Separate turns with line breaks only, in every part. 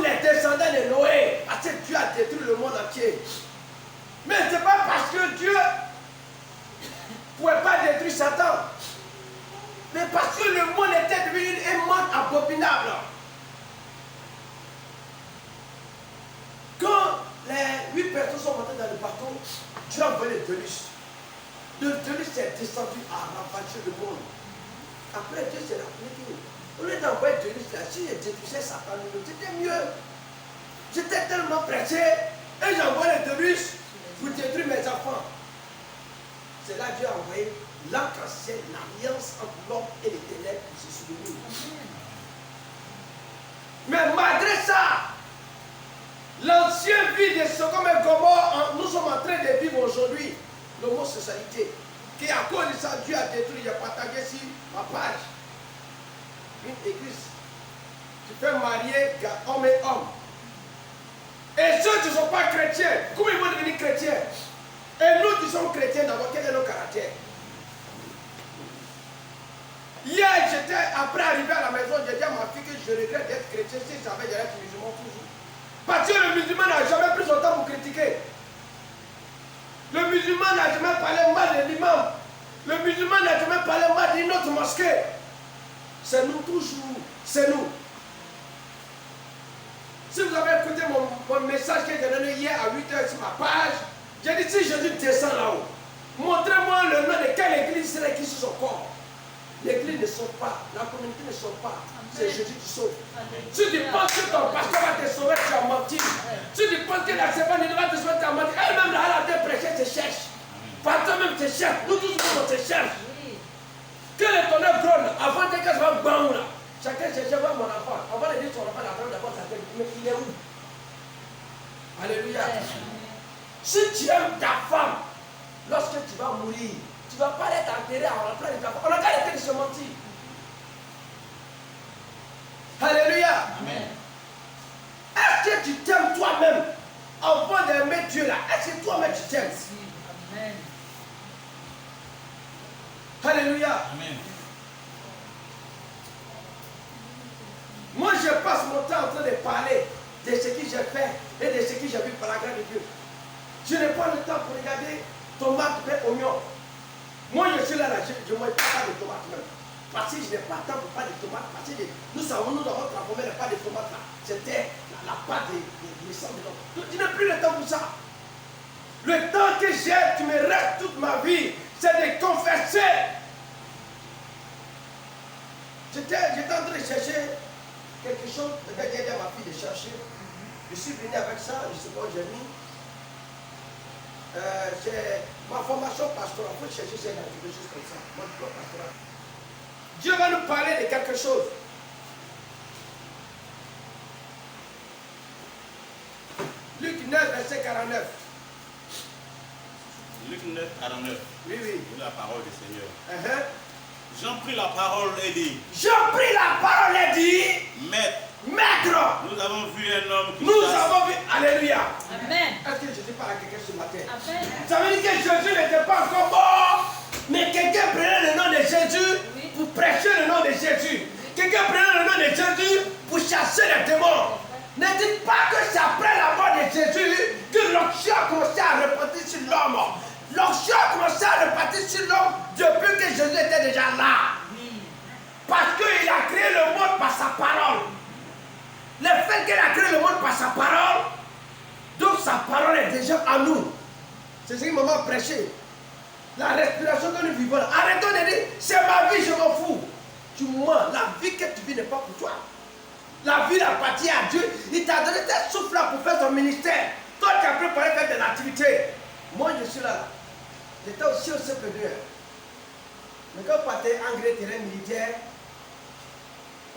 comme les descendants de Noé, parce que Dieu a détruit le monde entier. Mais ce n'est pas parce que Dieu ne pouvait pas détruire Satan, mais parce que le monde était devenu un monde abominable. Quand les 8 personnes sont montées dans le bateau, Dieu a envoyé le déluge. Le déluge s'est descendu à ravager le monde. Après, Dieu s'est rappelé qu'au lieu d'envoyer le déluge là, si je détruisais Satan, c'était mieux. J'étais tellement pressé, et j'envoie le déluge pour détruire mes enfants. C'est là que Dieu a envoyé l'arc-en-ciel, l'alliance entre l'homme et les ténèbres pour se souvenir. Mais malgré ça, l'ancien vie de Sodome et Gomorrhe, nous sommes en train de vivre aujourd'hui l'homosexualité. Qui à cause de ça, Dieu a détruit, il a partagé sur ma page. Une église. Tu fais marier homme et homme. Et ceux qui ne sont pas chrétiens, comment ils vont devenir chrétiens? Et nous qui sommes chrétiens, d'abord, quel est nos caractères? Hier, après arriver à la maison, j'ai dit à ma fille que je regrette d'être chrétien si j'avais d'être musulman toujours. Parce que le musulman n'a jamais pris son temps pour critiquer. Le musulman n'a jamais parlé mal de l'imam. Le musulman n'a jamais parlé mal d'une autre mosquée. C'est nous toujours. C'est nous. Si vous avez écouté mon message que j'ai donné hier à 8h sur ma page, j'ai dit si Jésus descend là-haut, montrez-moi le nom de quelle église serait qui sur son corps. L'église ne sauve pas, la communauté ne sauve pas, c'est Jésus qui sauve. Si tu penses que ton pasteur va te sauver, tu as menti. Si tu penses que la servante va te sauver, tu as menti. Elle-même là, elle a prêché, te cherche. Pasteur même te cherche, nous tous on te cherche. Quel est ton œuvre avant que je sois bon là? Chacun cherchait voir mon enfant. On va le dire son enfant, la femme d'abord sa tête. Mais il est où? Alléluia. Si tu aimes ta femme, lorsque tu vas mourir, tu ne vas pas être enterré en la place de ta femme. On a qu'à arrêter de se mentir. Alléluia. Amen. Est-ce que tu t'aimes toi-même avant d'aimer Dieu là? Est-ce que toi-même tu t'aimes? Amen. Alléluia. Amen. Moi, je passe mon temps en train de parler de ce que j'ai fait et de ce que j'ai vu par la grâce de Dieu. Je n'ai pas le temps pour regarder tomates et oignons. Moi, je suis là, je ne mange pas de tomates même. Parce que je n'ai pas le temps pour parler de tomates. Parce que nous avons transformé la pâte de tomates là. C'était la pâte de sang de l'homme. Tu n'as plus le temps pour ça. Le temps que j'ai, tu me restes toute ma vie, c'est de confesser. J'étais en train de chercher quelque chose, peut-être j'ai dit à ma fille de chercher. Je suis venu avec ça, je ne sais pas où j'ai mis. J'ai ma formation pastorale, il faut chercher des choses comme ça. Mon diplôme pastoral. Dieu va nous parler de quelque chose. Luc 9, verset 49.
Luc 9, 49.
Oui, oui.
La parole du Seigneur. Jean prit la parole et dit.
Jean prit la parole et dit. Maître.
Nous avons vu un homme qui.
Nous avons vu. Alléluia.
Amen.
Est-ce que Jésus parle à quelqu'un ce matin?
Amen.
Ça veut dire que Jésus n'était pas encore mort. Mais quelqu'un prenait le nom de Jésus pour prêcher le nom de Jésus. Quelqu'un prenait le nom de Jésus pour chasser les démons. Ne dites pas que c'est après la mort de Jésus que l'onction a commencé à repartir sur l'homme. L'onction a commencé à repartir sur l'homme depuis que Jésus était déjà là. Parce qu'il a créé le monde par sa parole. Le fait qu'il a créé le monde par sa parole, donc sa parole est déjà en nous. C'est ce que maman a prêché. La respiration que nous vivons. Arrêtons de dire, c'est ma vie, je m'en fous. Tu mens, la vie que tu vis n'est pas pour toi. La vie appartient à Dieu. Il t'a donné tes souffles là pour faire ton ministère. Toi, tu as préparé faire de l'activité. Moi, je suis là. J'étais aussi au CP2. Mais quand on partait engrais terrain militaire,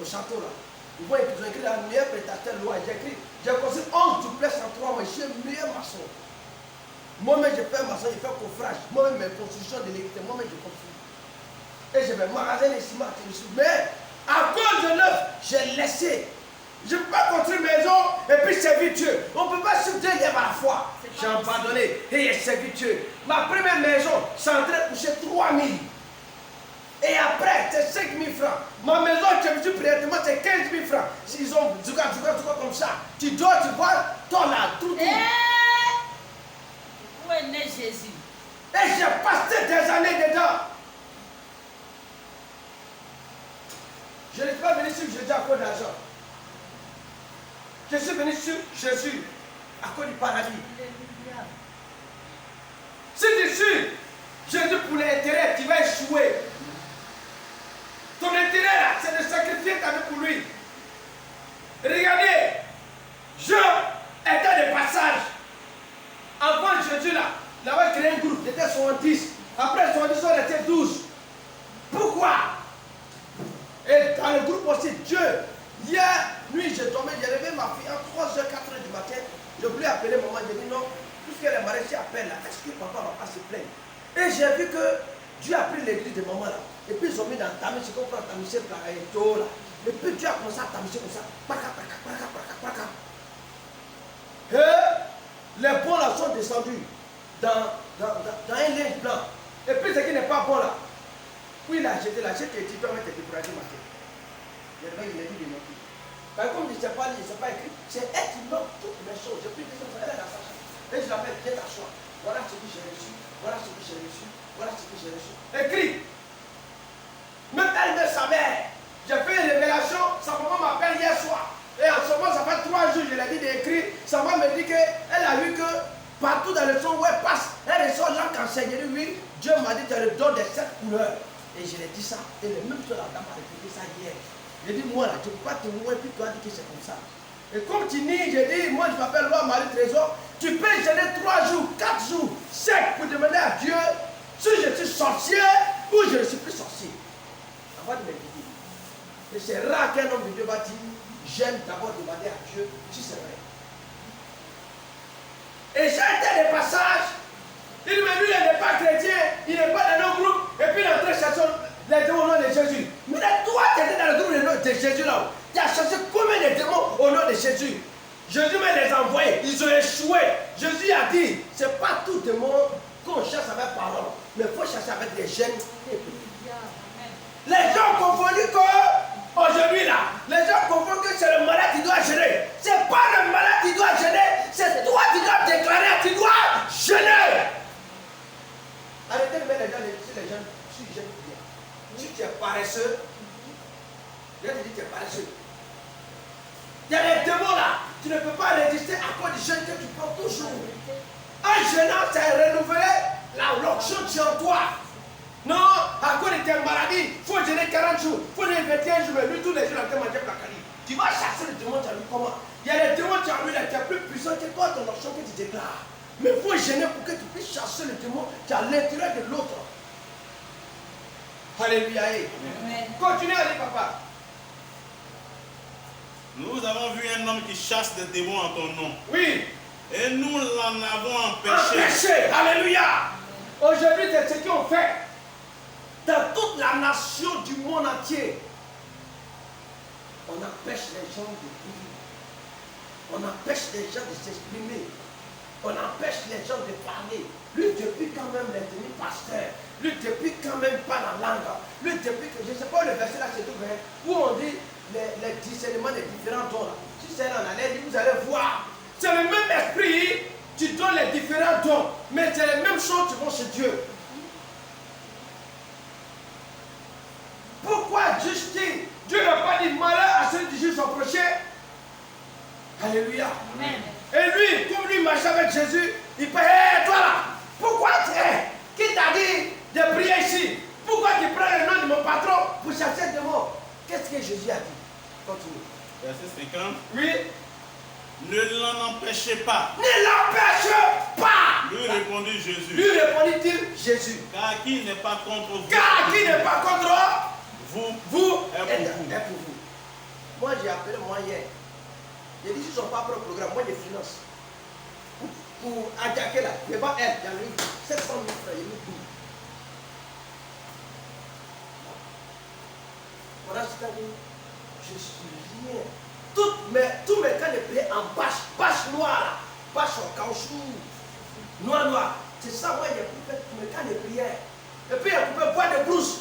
au château là, ils ont écrit la meilleure prestataire loi. J'ai construit 11 duplexes en 3 mois. Je suis le meilleur maçon. Moi-même, je fais maçon, je fais coffrage. Moi-même, mes constructions de l'électricité, moi-même, je construis. Et je vais magasiner les ciments. Mais à cause de l'œuvre, j'ai laissé. Je ne peux pas construire une maison et puis servir Dieu. On ne peut pas suivre 2 lèvres à la fois. J'ai abandonné et j'ai servi Dieu. Ma première maison, c'est en train de coûter 3 000. Et après, c'est 5 000 francs. Ma maison, je me suis présentement, c'est 15 000 francs. S'ils ont du gars comme ça, Tu dois, tu vois, toi là, tout.
Où est né Jésus?
Et j'ai passé des années dedans. Je ne suis pas venu sur Jésus à cause d'argent. Je suis venu sur Jésus à cause du paradis. Si tu suis Jésus pour l'intérêt, tu vas échouer. Ton intérêt là, c'est de sacrifier ta vie pour lui. Regardez, Jean était de passage. Avant Jésus là, il avait créé un groupe, il était 70. Après 70, on était 12. Pourquoi? Et dans le groupe aussi, Dieu, hier, nuit, j'ai tombé, j'ai levé ma fille à 3h, 4h du matin. Je voulais appeler maman, j'ai dit non, puisque les maraîchers appellent là, est-ce que papa ne va pas se plaindre? Et j'ai vu que Dieu a pris l'église de maman là. Et puis ils ont mis dans Tamis, je comprends Tamis, là. Et puis Dieu a commencé à tamiser comme ça. Et les bons là sont descendus dans un linge blanc. Et puis ce qui n'est pas bon là, puis il a jeté la chèque et tu dois mettre des décourager ma tête. Il a dit de noter. Par contre, il ne sait pas lire, il ne sait pas écrire. C'est elle qui note toutes les choses. Je prie que elle est dans sa chambre. Et je l'appelle, viens t'asseoir. Voilà ce que j'ai reçu. Voilà ce que j'ai reçu. Voilà ce que j'ai reçu. Écrit. Même elle ne savait. J'ai fait une révélation. Sa maman m'appelle hier soir. Et en ce moment, ça fait 3 jours, je l'ai dit d'écrire. Sa maman me dit qu'elle a vu que partout dans le son où elle passe, elle ressort l'arc-en-ciel. J'ai dit oui, Dieu m'a dit tu as le don des 7 couleurs. Et je l'ai dit ça. Et le même chose, la dame a répété ça hier. J'ai dit moi là, tu ne peux pas te mourir, puis tu as dit que c'est comme ça. Et comme tu dis, j'ai dit, moi je m'appelle Roi Marie Trésor, tu peux gêner 3 jours, 4 jours, sec pour demander à Dieu si je suis sorcier ou je ne suis plus sorcier. Avant de me dire. Et c'est rare qu'un homme de Dieu va dire, j'aime d'abord demander à Dieu si c'est vrai. Et j'ai été de passage, il me dit, il n'est pas chrétien, il n'est pas dans nos groupes, et puis il est en train de chercher les démons au nom de Jésus. Mais toi, tu étais dans le groupe de Jésus là. Tu as cherché combien de démons au nom de Jésus? Jésus m'a les envoyés, ils ont échoué. Jésus a dit, ce n'est pas tout démon qu'on cherche avec parole, mais il faut chercher avec des gènes. Les gens confondent que, aujourd'hui là, les gens confondent que c'est le malade qui doit gêner. Ce n'est pas le malade qui doit gêner, c'est toi qui dois déclarer, tu dois gêner. Arrêtez de mettre les gens, si les gens, si les gens bien. Si tu es paresseux, je te dis que tu es paresseux. Il y a des démons là, tu ne peux pas résister à cause du jeûne que tu prends toujours. Un jeûnant, c'est renouveler l'onction qui est en toi. Non, à cause de tes maladies, il faut jeûner 40 jours, il faut jeûner 21 jours, mais lui tous les jours, il a mangé placali. Tu vas chasser le démon, tu as vu comment? Il y a des démons qui ont vu là, qui est plus puissant que toi, ton onction que tu déclares. Mais il faut gêner pour que tu puisses chasser le démon qui est à l'intérieur de l'autre. Alléluia. Continue à aller, papa.
Nous avons vu un homme qui chasse des démons en ton nom.
Oui.
Et nous l'en avons empêché.
Empêché. Alléluia. Aujourd'hui, c'est ce qu'on fait. Dans toute la nation du monde entier, on empêche les gens de vivre. On empêche les gens de s'exprimer. On empêche les gens de parler. Lui, depuis quand même les demi-pasteurs. Lui, depuis quand même pas la langue. Lui, depuis que, je ne sais pas, le verset là, c'est tout vrai, où on dit les discernements des différents dons. Si c'est là, on allait dire, vous allez voir. C'est le même esprit, tu donnes les différents dons, mais c'est les mêmes choses qui vont chez Dieu. Pourquoi justice? Dieu n'a pas dit malheur à celui qui juge son prochain. Alléluia. Amen. Et lui, comme lui marchait avec Jésus, il peut, hé, toi là, pourquoi qui t'a dit de prier ici? Pourquoi tu prends le nom de mon patron pour chasser des mots? Qu'est-ce que Jésus a dit? Continue.
Verset 50.
Oui.
Ne l'en empêchez pas.
Ne l'empêche pas.
Lui répondit Jésus.
Lui répondit-il Jésus.
Car qui n'est pas contre vous?
Car qui n'est pas contre vous
est
pour vous. Moi j'ai appelé moi hier. J'ai dit sur son propre programme, moi je finance. Pour attaquer là, mais pas elle, il y a eu 700 000 francs, il y a eu tout. Voilà ce qu'il dit. Je suis rien. Tous mes cas de prière en bâche noire, bâche en caoutchouc, noir. C'est ça, moi, j'ai coupé tous mes cas de prière. Et puis, j'ai coupé bois de brousse.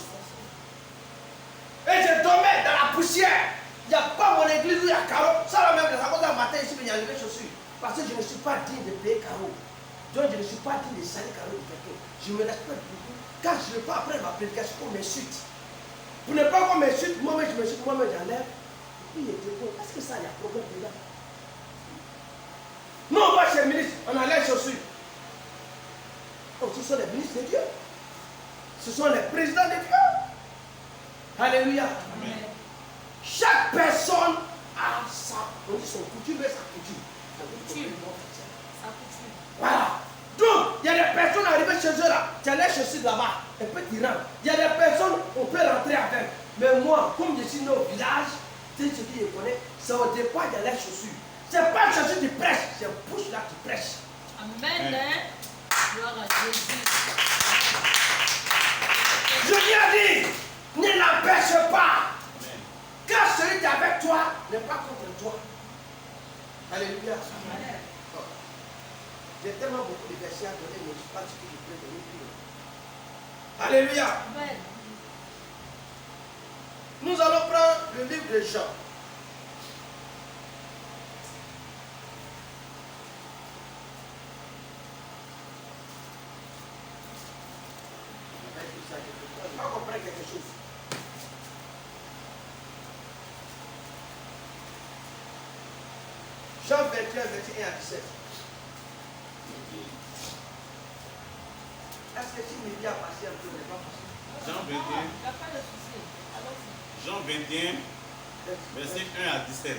Et je dormais dans la poussière. Il n'y a pas mon église où il y a carreau. Ça, là même, ça va dans le matin ici, il y a les chaussures. Parce que je ne suis pas digne de payer carreau. Donc je ne suis pas digne de salir carreau de quelqu'un. Je me respecte beaucoup. Quand je ne veux pas après ma prédication, on m'insulte. Pour ne pas qu'on m'insulte, moi-même je m'insulte, moi-même j'enlève. Et puis il était bon. Est-ce que ça, il y a problème dedans? Nous, on va chez le ministre, on a les chaussures. Oh, ce sont les ministres de Dieu. Ce sont les présidents de Dieu. Alléluia.
Amen.
Chaque personne a sa, on dit son coutume et sa coutume. Voilà. Donc, il y a des personnes arrivées chez eux là. Tu as les chaussures là-bas. Un petit rang. Il y a des personnes, on peut rentrer avec. Mais moi, comme je suis né au village, tu sais ce que je connais, c'est au départ, il y a les chaussures. C'est pas les chaussures qui prêchent, c'est bouche là qui prêche.
Amen. Gloire à Jésus.
Je viens dire, ne l'empêche pas.
Amen.
Quand celui qui est avec toi n'est pas contre toi. Alléluia.
Amen.
J'ai tellement beaucoup de versets à donner, mais je ne sais pas ce que je peux donner plus. Alléluia.
Amen.
Nous allons prendre le livre de Jean. On va comprendre quelque chose. Jean 21, 21 à 17. Est-ce que si il me dit à passer un peu, n'est pas possible?
Jean 21.
Il n'y a pas de souci. Allons-y.
Jean 21, verset 1 à 17.